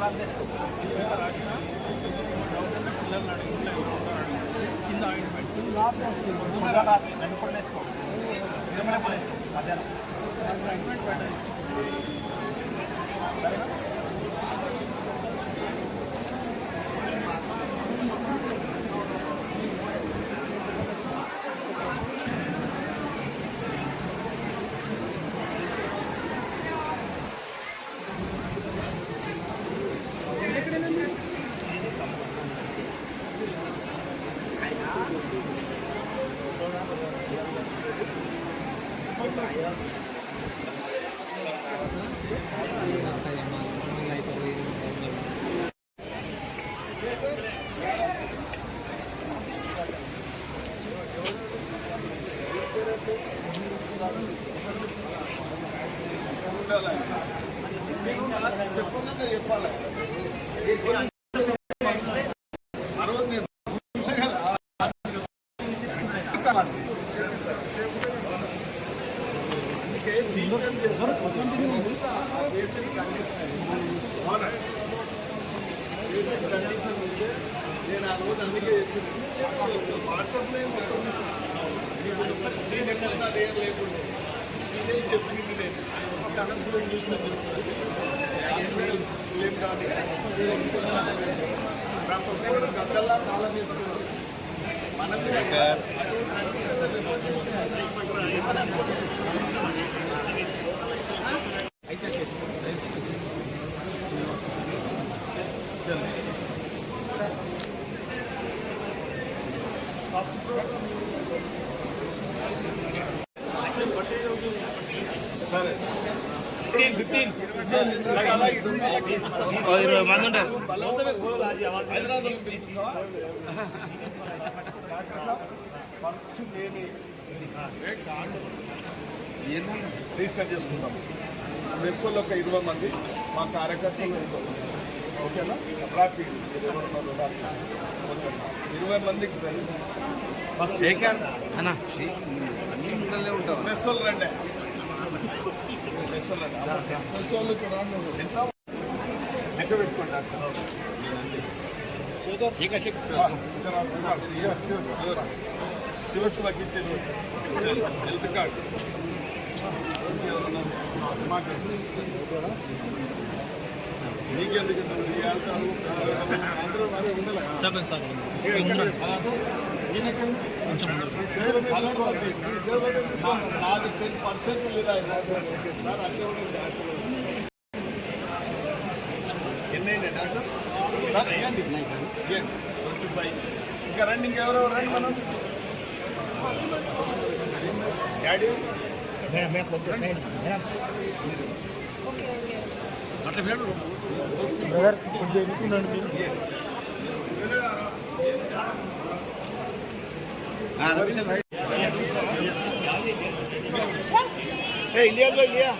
రాసుకో రాసిన పిల్లల్ని అడుగుతున్నాయి కింద ఆయింట్మెంట్ రెండు కూడా వేసుకో ఏమైనా కూడా వేసుకో మధ్యాహ్నం ఆయింట్మెంట్ పెట్టండి సరేనా చెప్పాలి నేను ఆ రోజు అందుకే వాట్సాప్లో లేకుండా చెప్పింది నేను కనెక్షన్ చూస్తాను ఏం కాదు గద్దల్లా చాలా తీసుకున్నాను మనకు అయితే సరే 15 మంది ఉంటారు ఫస్ట్ రిజిస్టర్ చేసుకుంటాం మెస్సులో ఒక 20 మంది మా కార్యకర్తలు ఓకేనా ర్యాపిడ్ 20 మందికి ఫస్ట్ అన్ని ముందరనే ఉంటాం మెస్సులు రండి మెస్సులు చూడండి ఎంత లెక్క పెట్టుకోండి శివశివకి ఇచ్చేది హెల్త్ కార్డు నీకెందుకు అందరూ మరి ఉండాలి నాది 10% లేదా సార్ అట్లే ఎన్నైనా డాక్టర్ సార్ అయ్యండి 25 ఇంకా రండి ఇంకెవరెవరు రండి మనం డాడీ అట్లా బ్రదర్ కొంచెం ఎన్నుకున్నాను इंडिया को लिया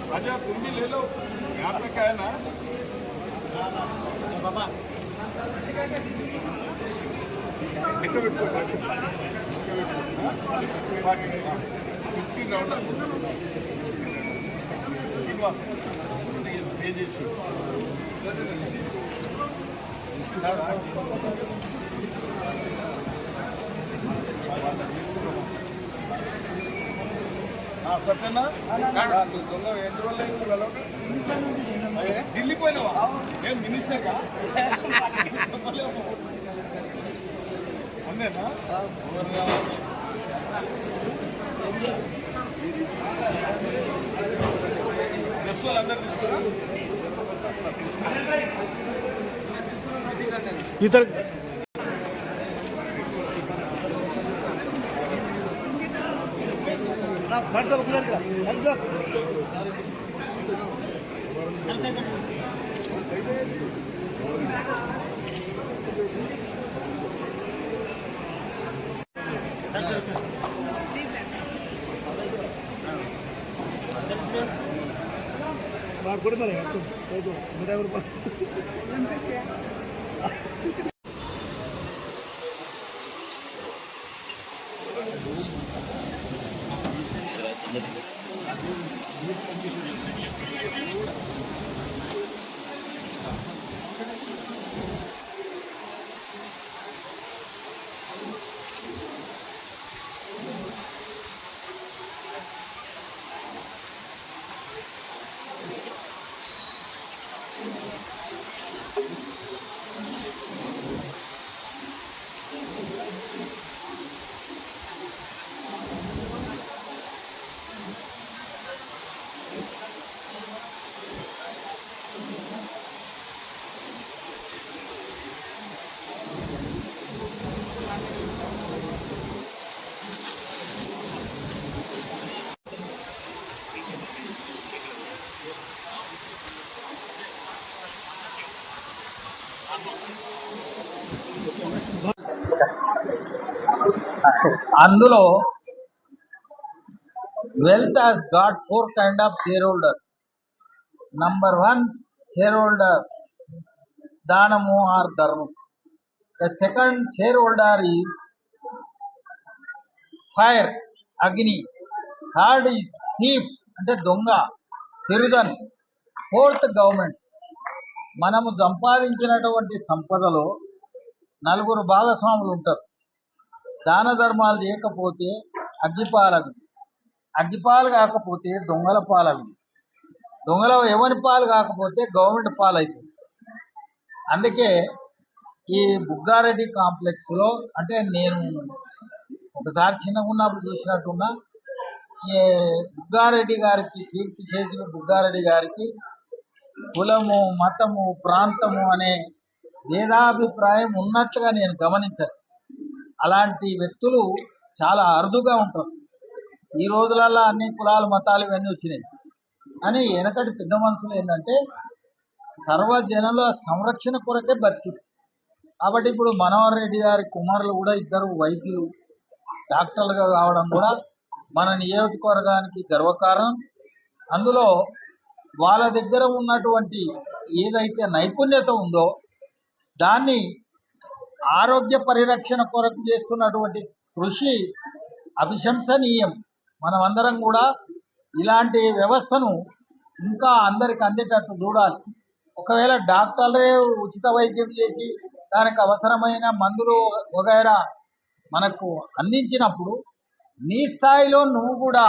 राजा तुम भी ले लो यहाँ तक है ना बाबा 50 राउंड श्रीनिवास पे చేసి సత్యనా దొంగ ఎన్ని రోజులు అయింది వెళ్ళక ఢిల్లీ పోయినావా ఏం మినిస్టర్గా అందేనా డ్రెస్ వాళ్ళు అందరు తీసుకురా ఇతర व्हाट्सएप व्हाट्सएप అందులో wealth has got four kind of shareholders. Number one shareholder, Danamu or Dharma. The second shareholder is fire, Agni. Third is thief, అంటే దొంగ, తిరుదన్. Fourth government. మనము సంపాదించినటువంటి సంపదలో నలుగురు భాగస్వాములు ఉంటారు. దాన ధర్మాలు చేయకపోతే అగ్గిపాలగు, అగ్గిపాలు కాకపోతే దొంగల పాలగు, దొంగల ఎవరి పాలు కాకపోతే గవర్నమెంట్ పాలు అవుతుంది. అందుకే ఈ బుగ్గారెడ్డి కాంప్లెక్స్లో అంటే నేను ఒకసారి చిన్నగా ఉన్నప్పుడు చూసినట్టున్నా, ఈ బుగ్గారెడ్డి గారికి, కీర్తి చేసిన బుగ్గారెడ్డి గారికి కులము, మతము, ప్రాంతము అనే భేదాభిప్రాయం ఉన్నట్టుగా నేను గమనించాను. అలాంటి వ్యక్తులు చాలా అరుదుగా ఉంటారు. ఈ రోజులలో అన్ని కులాలు, మతాలు ఇవన్నీ వచ్చినాయి. కానీ వెనకటి పెద్ద మనుషులు ఏంటంటే సర్వజనుల సంరక్షణ కొరకే బతికి. కాబట్టి ఇప్పుడు మనోహర్ రెడ్డి గారి కుమారులు కూడా ఇద్దరు వైద్యులు, డాక్టర్లుగా కావడం కూడా మన నియోజకవర్గానికి గర్వకారణం. అందులో వాళ్ళ దగ్గర ఉన్నటువంటి ఏదైతే నైపుణ్యత ఉందో దాన్ని ఆరోగ్య పరిరక్షణ కొరకు చేస్తున్నటువంటి కృషి అభిశంసనీయం. మనమందరం కూడా ఇలాంటి వ్యవస్థను ఇంకా అందరికి అందేటట్టు చూడాలి. ఒకవేళ డాక్టర్లే ఉచిత వైద్యం చేసి దానికి అవసరమైన మందులు వగైరా మనకు అందించినప్పుడు నీ స్థాయిలో నువ్వు కూడా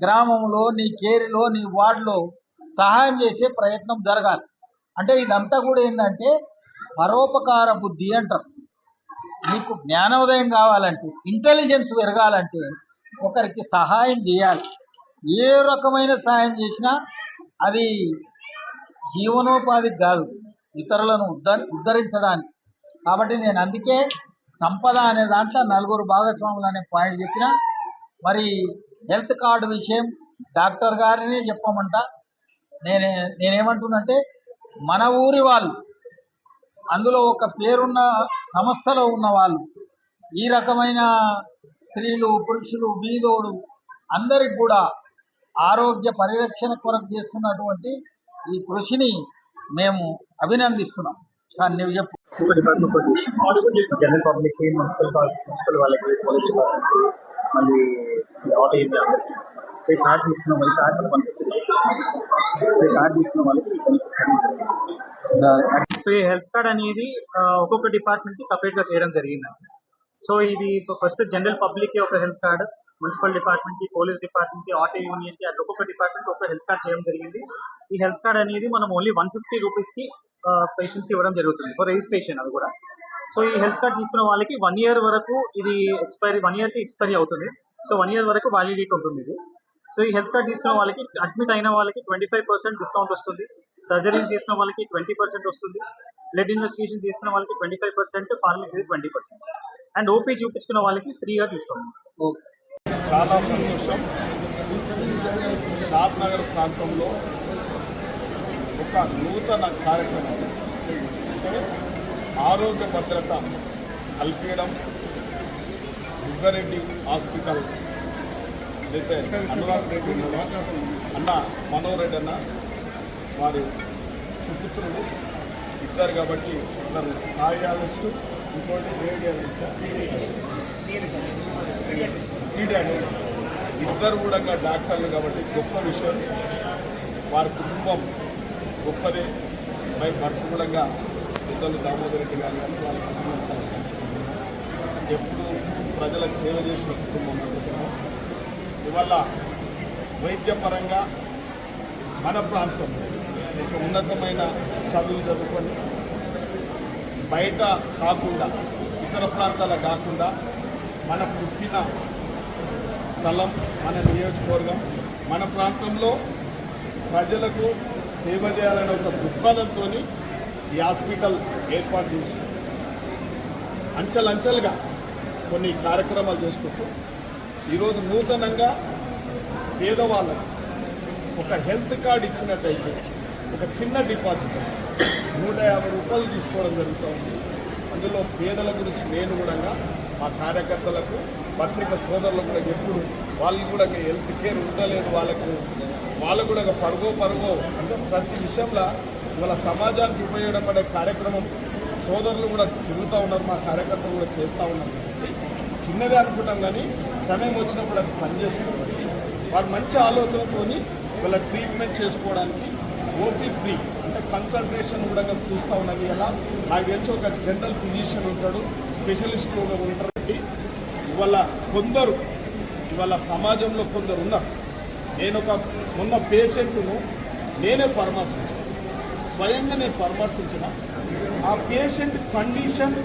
గ్రామంలో, నీ కేరిలో, నీ వార్డులో సహాయం చేసే ప్రయత్నం జరగాలి. అంటే ఇదంతా కూడా ఏంటంటే పరోపకార బుద్ధి అంటారు. మీకు జ్ఞానోదయం కావాలంటే, ఇంటెలిజెన్స్ పెరగాలంటే ఒకరికి సహాయం చేయాలి. ఏ రకమైన సహాయం చేసినా అది జీవనోపాధికి కాదు, ఇతరులను ఉద్ధరించడానికి. కాబట్టి నేను అందుకే సంపద అనే దాంట్లో నలుగురు భాగస్వాములు అనే పాయింట్ చెప్పిన. మరి హెల్త్ కార్డు విషయం డాక్టర్ గారిని చెప్పమంట. నేనేమంటున్నంటే మన ఊరి వాళ్ళు, అందులో ఒక పేరున్న సంస్థలో ఉన్న వాళ్ళు, ఈ రకమైన స్త్రీలు, పురుషులు, బీదోడు అందరికి కూడా ఆరోగ్య పరిరక్షణ కొరకు చేస్తున్నటువంటి ఈ కృషిని మేము అభినందిస్తున్నాం. కానీ నువ్వు చెప్పు. జనరల్ పబ్లిక్, మున్సిపల్ వాళ్ళకి, పోలీస్ డిపార్ట్మెంట్, మళ్ళీ ఆటో ఈ కార్డు తీసుకున్న వాళ్ళకి కార్డు తీసుకున్న వాళ్ళకి సో ఈ హెల్త్ కార్డ్ అనేది ఒక్కొక్క డిపార్ట్మెంట్ కి సపరేట్ గా చేయడం జరిగింది. సో ఇది ఫస్ట్ జనరల్ పబ్లిక్ కి ఒక హెల్త్ కార్డ్, మున్సిపల్ డిపార్ట్మెంట్ కి, పోలీస్ డిపార్ట్మెంట్ కి, ఆటో యూనియన్ కి, అట్లా ఒక్కొక్క డిపార్ట్మెంట్ ఒక హెల్త్ కార్డ్ చేయడం జరిగింది. ఈ హెల్త్ కార్డ్ అనేది మనం ఓన్లీ 150 రూపీస్ కి పేషెంట్స్ కి ఇవ్వడం జరుగుతుంది ఫర్ రిజిస్ట్రేషన్. అది కూడా సో ఈ హెల్త్ కార్డ్ తీసుకున్న వాళ్ళకి 1 year వరకు ఇది ఎక్స్పైరీ, 1 year కి ఎక్స్పైరీ అవుతుంది. సో 1 year వరకు వ్యాలిడిటీ ఉంటుంది ఇది. సో ఈ హెల్త్ కార్డ్ తీసుకున్న వాళ్ళకి, అడ్మిట్ అయిన వాళ్ళకి 25% డిస్కౌంట్ వస్తుంది. సర్జరీస్ చేసిన వాళ్ళకి 20% వస్తుంది. బ్లడ్ ఇన్వెస్టిగేషన్ చేసుకున్న వాళ్ళకి 25%, ఫార్మసీ 20%, అండ్ ఓపీ చూపించుకున్న వాళ్ళకి ఫ్రీగా తీసుకోండి. చాలా సంతోషం. షాద్ నగర్ ప్రాంతంలో ఒక నూతన కార్యక్రమం, అంటే ఆరోగ్య భద్రత కల్పించడం. బుగ్గారెడ్డి హాస్పిటల్ అయితే అనురాగ్ రెడ్డి అన్న, మనోహర్ రెడ్డి అన్న, వారి సుపుత్రులు ఇద్దరు కాబట్టి ఒకరు కార్డియాలజిస్టు ఇంకోటి రేడియాలజిస్ట్ పీడియాలజిస్ట్ ఇద్దరు కూడా డాక్టర్లు కాబట్టి గొప్ప విషయం. వారి కుటుంబం గొప్పదే. పై భర్త కూడా పెద్దలు దామోదర్ రెడ్డి గారు కానీ వాళ్ళ కుటుంబం చాలా మంచిది. ఎప్పుడు ప్రజలకు సేవ చేసిన కుటుంబం ఆ కుటుంబం. ఇవాళ వైద్యపరంగా మన ప్రాంతంలో ఒక ఉన్నతమైన చదువులు చదువుకొని బయట కాకుండా ఇతర ప్రాంతాల కాకుండా మన పుట్టిన స్థలం, మన నియోజకవర్గం, మన ప్రాంతంలో ప్రజలకు సేవ చేయాలనే ఒక దృక్పథంతో ఈ హాస్పిటల్ ఏర్పాటు చేసి అంచెలంచెలుగా కొన్ని కార్యక్రమాలు చేసుకుంటూ ఈరోజు నూతనంగా పేదవాళ్ళకు ఒక హెల్త్ కార్డు ఇచ్చినట్టయితే ఒక చిన్న డిపాజిట్ 150 రూపాయలు తీసుకోవడం జరుగుతుంది. అందులో పేదల గురించి నేను కూడా మా కార్యకర్తలకు పత్రిక సోదరులకు కూడా ఎప్పుడు వాళ్ళు కూడా హెల్త్ కేర్ ఉండలేదు, వాళ్ళకు కూడా పరుగో అంటే ప్రతి విషయంలో ఇవాళ సమాజానికి ఉపయోగపడే కార్యక్రమం సోదరులు కూడా తిరుగుతూ ఉన్నారు, మా కార్యకర్తలు కూడా చేస్తూ ఉన్నారు. చిన్నదే అనుకుంటాం కానీ సమయం వచ్చినప్పుడు అది పనిచేస్తుంది. వాళ్ళు మంచి ఆలోచనతోని వాళ్ళ ట్రీట్మెంట్ చేసుకోవడానికి ఓపీ ఫ్రీ అంటే కన్సల్టేషన్ కూడా చూస్తూ ఉన్నది. ఎలా నాకు తెలిసి ఒక జనరల్ ఫిజిషియన్ ఉంటాడు, స్పెషలిస్టులు ఉంటారు. ఇవాళ సమాజంలో కొందరు ఉన్నారు. నేను మొన్న పేషెంట్ను నేనే స్వయంగా పరామర్శించిన ఆ పేషెంట్ కండిషన్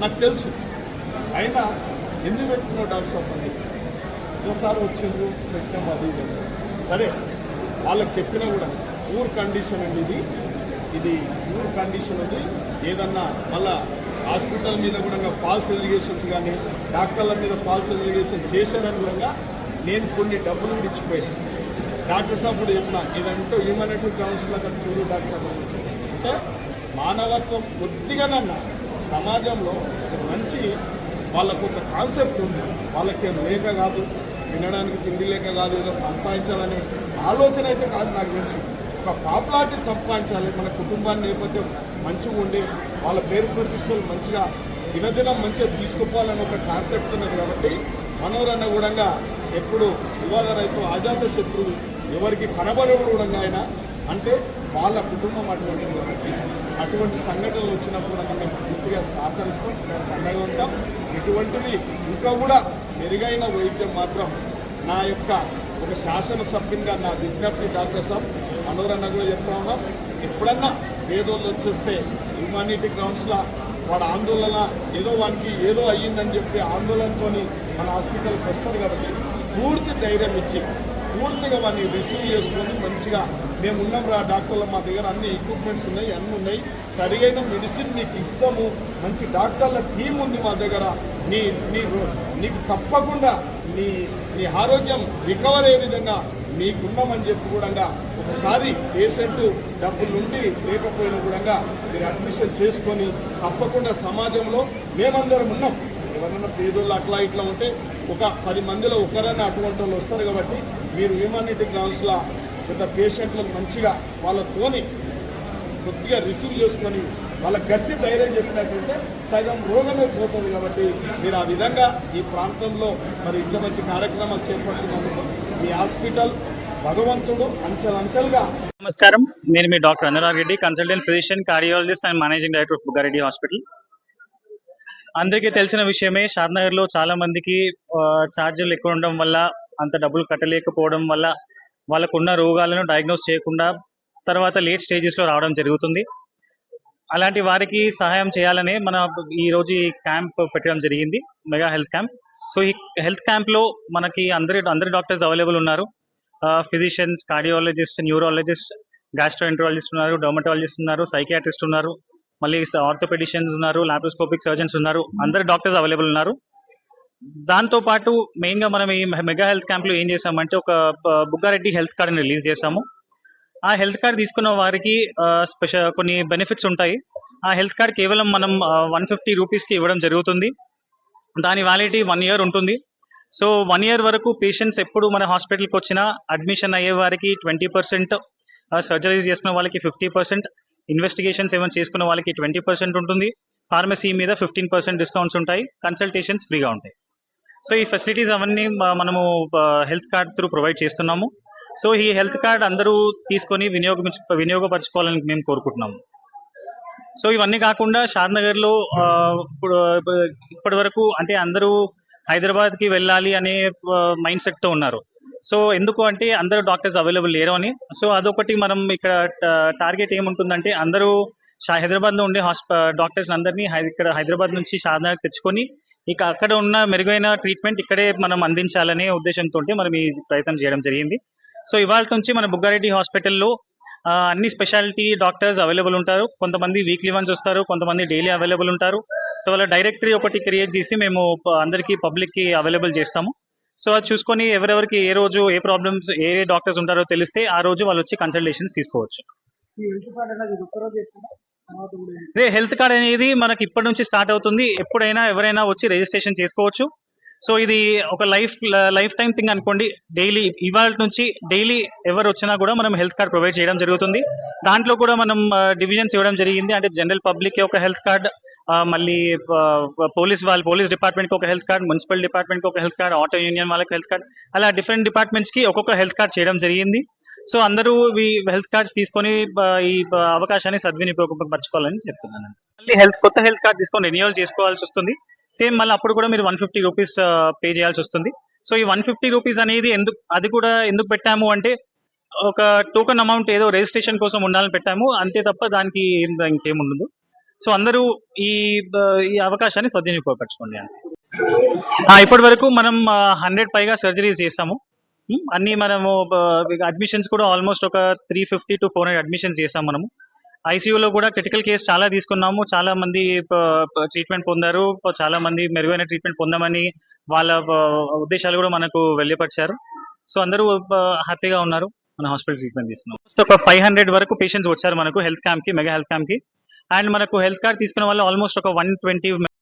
నాకు తెలుసు. అయినా ఎందుకు పెట్టుకున్నావు డాక్టర్ సాబ్ అని ఒకసారి వచ్చిండ్రు పెట్టాము అది సరే వాళ్ళకి చెప్పినా కూడా పూర్ కండిషన్ అండి, ఇది పూర్ కండిషన్ ఉంది. ఏదన్నా మళ్ళా హాస్పిటల్ మీద కూడా ఫాల్స్ ఎలిగేషన్స్ కానీ డాక్టర్ల మీద ఫాల్స్ ఎలిగేషన్ చేశారని కూడా నేను కొన్ని డబ్బులు కూడా ఇచ్చిపోయాను. డాక్టర్ సాబ్ కూడా చెప్పిన ఇదంటూ హ్యూమానిటీ కౌన్సిల్ అక్కడ చూడు డాక్టర్ సాబ్ అంటే మానవత్వం కొద్దిగానన్నా సమాజంలో ఒక మంచి వాళ్ళకు ఒక కాన్సెప్ట్ ఉంది. వాళ్ళకేం లేక కాదు, వినడానికి తిండి లేక కాదు, ఏదో సంపాదించాలనే ఆలోచన అయితే కాదు. నాకు తెలిసి ఒక పాపులారిటీ సంపాదించాలి, మన కుటుంబాన్ని నేపథ్యం మంచిగా ఉండి వాళ్ళ పేరు ప్రతిష్టలు మంచిగా దినదినం మంచిగా తీసుకుపోవాలని ఒక కాన్సెప్ట్ ఉన్నది. కాబట్టి మనోరన్న కూడా ఎప్పుడు వివాద రైతు ఆజాత శత్రువు ఎవరికి కనబడేవాడు కూడా ఆయన అంటే వాళ్ళ కుటుంబం అటువంటిది. కాబట్టి అటువంటి సంఘటనలు వచ్చినప్పుడు మనం పూర్తిగా సహకరిస్తాం, దానికి అండగా ఉంటాం. ఇటువంటిది ఇంకా కూడా మెరుగైన వైద్యం మాత్రం నా యొక్క ఒక శాసనసభ్యునిగా నా విజ్ఞప్తి. డాక్టర్ సాబ్ మనోరన్న కూడా చెప్తా ఉన్నాం, ఎప్పుడన్నా పేదోళ్ళు వచ్చేస్తే హ్యూమానిటీ గ్రౌండ్స్లో వాడు ఆందోళన వానికి ఏదో అయ్యిందని చెప్పి ఆందోళనతో మన హాస్పిటల్కి వస్తారు. కాబట్టి పూర్తి ధైర్యం ఇచ్చి పూర్తిగా వాడిని రిసీవ్ చేసుకొని మంచిగా మేము ఉన్నాం రా డాక్టర్లు, మా దగ్గర అన్ని ఎక్విప్మెంట్స్ ఉన్నాయి, అన్నీ ఉన్నాయి, సరియైన మెడిసిన్ నీకు ఇస్తాము, మంచి డాక్టర్ల టీం ఉంది మా దగ్గర, నీకు తప్పకుండా నీ ఆరోగ్యం రికవర్ అయ్యే విధంగా మీకున్నామని చెప్పి కూడా ఒకసారి పేషెంట్ డబ్బులు ఉండి లేకపోయినా కూడా మీరు అడ్మిషన్ చేసుకొని తప్పకుండా సమాజంలో మేమందరం ఉన్నాం. ఎవరన్నా పేదోళ్ళు అట్లా ఇట్లా ఉంటే ఒక 10 మందిలో ఒకరైనా అటువంటి వాళ్ళు వస్తారు. కాబట్టి మీరు హ్యూమానిటీ గ్రౌండ్స్లో పెద్ద పేషెంట్లను మంచిగా వాళ్ళతోని కొద్దిగా రిసీవ్ చేసుకొని వాళ్ళకి గట్టి ధైర్యం చెప్పినట్లయితే సగం రోగమే పోతుంది. కాబట్టి మీరు ఆ విధంగా ఈ ప్రాంతంలో మరి మంచి కార్యక్రమాలు చేపడుతున్నందుకు మీ హాస్పిటల్ భగవంతుడు అంచెలంచెలుగా. నమస్కారం, నేను మీ doctor Anurag Reddy, consultant physician, cardiologist and managing director of Bugareddy hospital. అందరికీ తెలిసిన విషయమే, షాద్నగర్లో చాలా మందికి ఛార్జీలు ఎక్కువ ఉండడం వల్ల, అంత డబ్బులు కట్టలేకపోవడం వల్ల వాళ్ళకున్న రోగాలను డయాగ్నోస్ చేయకుండా తర్వాత లేట్ స్టేజెస్లో రావడం జరుగుతుంది. అలాంటి వారికి సహాయం చేయాలనే ఈరోజు ఈ క్యాంప్ పెట్టడం జరిగింది, మెగా హెల్త్ క్యాంప్. సో ఈ హెల్త్ క్యాంప్లో మనకి అందరి డాక్టర్స్ అవైలబుల్ ఉన్నారు. ఫిజిషియన్స్, కార్డియాలజిస్ట్, న్యూరాలజిస్ట్, గ్యాస్ట్రోఎంట్రాలజిస్ట్ ఉన్నారు, డర్మటాలజిస్ట్ ఉన్నారు, సైకియాట్రిస్ట్ ఉన్నారు, మళ్ళీ ఆర్థోపెడిషియన్స్ ఉన్నారు, లాప్రోస్కోపిక్ సర్జన్స్ ఉన్నారు, అందరు డాక్టర్స్ అవైలబుల్ ఉన్నారు. దాంతోపాటు మెయిన్గా మనం ఈ మెగా హెల్త్ క్యాంప్లో ఏం చేసామంటే ఒక బుగ్గారెడ్డి హెల్త్ కార్డుని రిలీజ్ చేసాము. ఆ హెల్త్ కార్డ్ తీసుకున్న వారికి కొన్ని బెనిఫిట్స్ ఉంటాయి. ఆ హెల్త్ కార్డ్ కేవలం మనం 150 రూపీస్కి ఇవ్వడం జరుగుతుంది. దాని వ్యాలిడిటీ 1 year ఉంటుంది. సో 1 year వరకు పేషెంట్స్ ఎప్పుడు మన హాస్పిటల్కి వచ్చినా అడ్మిషన్ అయ్యే వారికి 20% సర్జరీస్ చేసుకున్న వాళ్ళకి 50%, ఇన్వెస్టిగేషన్స్ ఏమైనా చేసుకున్న వాళ్ళకి 20% ఉంటుంది, ఫార్మసీ మీద 15% డిస్కౌంట్స్ ఉంటాయి, కన్సల్టేషన్స్ ఫ్రీగా ఉంటాయి. సో ఈ ఫెసిలిటీస్ అవన్నీ మనము హెల్త్ కార్డ్ త్రూ ప్రొవైడ్ చేస్తున్నాము. సో ఈ హెల్త్ కార్డ్ అందరూ తీసుకొని వినియోగపరచుకోవాలని మేము కోరుకుంటున్నాము. సో ఇవన్నీ కాకుండా షాద్నగర్లో ఇప్పటి వరకు అంటే అందరూ హైదరాబాద్కి వెళ్ళాలి అనే మైండ్ సెట్తో ఉన్నారు. సో ఎందుకు అంటే అందరూ డాక్టర్స్ అవైలబుల్ లేరు అని. సో అదొకటి మనం ఇక్కడ టార్గెట్ ఏముంటుందంటే అందరూ హైదరాబాద్లో ఉండే డాక్టర్స్ అందరినీ ఇక్కడ హైదరాబాద్ నుంచి షాద్నగర్ తెచ్చుకొని ఇక అక్కడ ఉన్న మెరుగైన ట్రీట్మెంట్ ఇక్కడే మనం అందించాలనే ఉద్దేశంతో మనం ఈ ప్రయత్నం చేయడం జరిగింది. సో ఇవాళ నుంచి మన బుగ్గారెడ్డి హాస్పిటల్లో అన్ని స్పెషాలిటీ డాక్టర్స్ అవైలబుల్ ఉంటారు. కొంతమంది వీక్లీ వన్స్ వస్తారు, కొంతమంది డైలీ అవైలబుల్ ఉంటారు. సో వాళ్ళ డైరెక్టరీ ఒకటి క్రియేట్ చేసి మేము అందరికీ పబ్లిక్కి అవైలబుల్ చేస్తాము. సో అది చూసుకొని ఎవరెవరికి ఏ రోజు ఏ ప్రాబ్లమ్స్ ఏ డాక్టర్స్ ఉంటారో తెలిస్తే ఆ రోజు వాళ్ళు వచ్చి కన్సల్టేషన్స్ తీసుకోవచ్చు. అదే హెల్త్ కార్డ్ అనేది మనకి ఇప్పటి నుంచి స్టార్ట్ అవుతుంది. ఎప్పుడైనా ఎవరైనా వచ్చి రిజిస్ట్రేషన్ చేసుకోవచ్చు. సో ఇది ఒక లైఫ్ టైం థింగ్ అనుకోండి. డైలీ ఇవాళ నుంచి డైలీ ఎవరు వచ్చినా కూడా మనం హెల్త్ కార్డ్ ప్రొవైడ్ చేయడం జరుగుతుంది. దాంట్లో కూడా మనం డివిజన్స్ ఇవ్వడం జరిగింది. అంటే జనరల్ పబ్లిక్ ఒక హెల్త్ కార్డ్, మళ్ళీ పోలీస్ డిపార్ట్మెంట్కి ఒక హెల్త్ కార్డ్, మున్సిపల్ డిపార్ట్మెంట్కి ఒక హెల్త్ కార్డ్, ఆటో యూనియన్ వాళ్ళకి హెల్త్ కార్డ్, అలా డిఫరెంట్ డిపార్ట్మెంట్స్కి ఒక్కొక్క హెల్త్ కార్డ్ చేయడం జరిగింది. సో అందరూ ఈ హెల్త్ కార్డ్స్ తీసుకొని ఈ అవకాశాన్ని సద్వినియోగపరచుకోవాలని చెప్తున్నాను. మళ్ళీ కొత్త హెల్త్ కార్డ్ తీసుకొని రెన్యూవల్ చేసుకోవాల్సి వస్తుంది. సేమ్ మళ్ళీ అప్పుడు కూడా మీరు 150 రూపీస్ పే చేయాల్సి వస్తుంది. సో ఈ 150 రూపీస్ అనేది ఎందుకు పెట్టాము అంటే ఒక టోకన్ అమౌంట్ ఏదో రిజిస్ట్రేషన్ కోసం ఉండాలని పెట్టాము, అంతే తప్ప దానికి ఇంకేముండదు. సో అందరూ ఈ అవకాశాన్ని సద్వినియోగపరచుకోండి అని. ఇప్పటి వరకు మనం 100 పైగా సర్జరీస్ చేసాము. అన్ని మనము అడ్మిషన్స్ కూడా ఆల్మోస్ట్ ఒక 350 to 400 అడ్మిషన్స్ చేసాం మనము. ఐసీయూలో కూడా క్రిటికల్ కేసు చాలా తీసుకున్నాము. చాలా మంది ట్రీట్మెంట్ పొందారు. చాలా మంది మెరుగైన ట్రీట్మెంట్ పొందామని వాళ్ళ ఉద్దేశాలు కూడా మనకు వెళ్ళపరిచారు. సో అందరూ హ్యాపీగా ఉన్నారు. మన హాస్పిటల్ ట్రీట్మెంట్ తీసుకున్నాం. ఒక 500 వరకు పేషెంట్స్ వచ్చారు మనకు హెల్త్ క్యాంప్కి, మెగా హెల్త్ క్యాంప్కి. అండ్ మనకు హెల్త్ కార్డ్ తీసుకున్న వాళ్ళు ఆల్మోస్ట్ ఒక 120